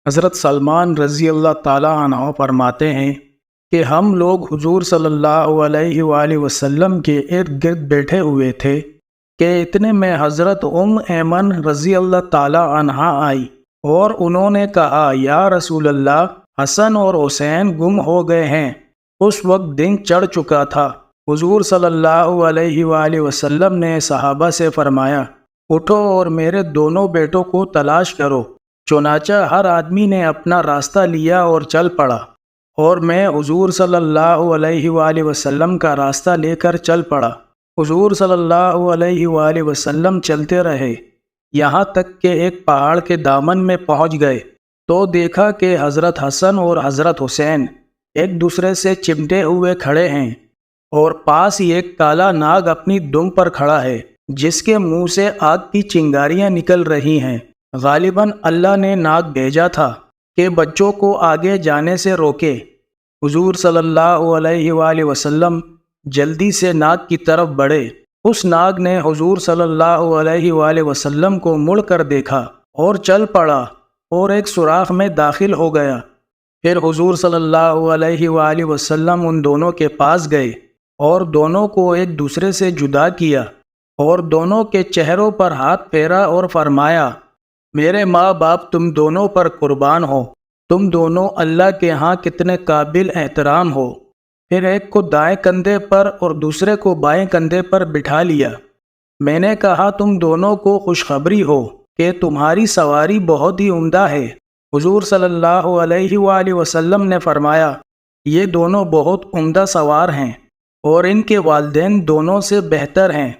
حضرت سلمان رضی اللہ تعالیٰ عنہ فرماتے ہیں کہ ہم لوگ حضور صلی اللہ علیہ وآلہ وسلم کے ارد گرد بیٹھے ہوئے تھے کہ اتنے میں حضرت ایمن رضی اللہ تعالیٰ عنہا آئی اور انہوں نے کہا، یا رسول اللہ، حسن اور حسین گم ہو گئے ہیں۔ اس وقت دن چڑھ چکا تھا۔ حضور صلی اللہ علیہ وآلہ وسلم نے صحابہ سے فرمایا، اٹھو اور میرے دونوں بیٹوں کو تلاش کرو۔ چنانچہ ہر آدمی نے اپنا راستہ لیا اور چل پڑا، اور میں حضور صلی اللہ علیہ وآلہ وسلم کا راستہ لے کر چل پڑا۔ حضور صلی اللہ علیہ وآلہ وسلم چلتے رہے، یہاں تک کہ ایک پہاڑ کے دامن میں پہنچ گئے تو دیکھا کہ حضرت حسن اور حضرت حسین ایک دوسرے سے چمٹے ہوئے کھڑے ہیں، اور پاس ہی ایک کالا ناگ اپنی دم پر کھڑا ہے جس کے منہ سے آگ کی چنگاریاں نکل رہی ہیں۔ غالباً اللہ نے ناگ بھیجا تھا کہ بچوں کو آگے جانے سے روکے۔ حضور صلی اللہ علیہ وآلہ وسلم جلدی سے ناگ کی طرف بڑھے۔ اس ناگ نے حضور صلی اللہ علیہ وآلہ وسلم کو مڑ کر دیکھا اور چل پڑا اور ایک سوراخ میں داخل ہو گیا۔ پھر حضور صلی اللہ علیہ وآلہ وسلم ان دونوں کے پاس گئے اور دونوں کو ایک دوسرے سے جدا کیا اور دونوں کے چہروں پر ہاتھ پھیرا اور فرمایا، میرے ماں باپ تم دونوں پر قربان ہو، تم دونوں اللہ کے ہاں کتنے قابل احترام ہو۔ پھر ایک کو دائیں کندھے پر اور دوسرے کو بائیں کندھے پر بٹھا لیا۔ میں نے کہا، تم دونوں کو خوشخبری ہو کہ تمہاری سواری بہت ہی عمدہ ہے۔ حضور صلی اللہ علیہ وآلہ وسلم نے فرمایا، یہ دونوں بہت عمدہ سوار ہیں اور ان کے والدین دونوں سے بہتر ہیں۔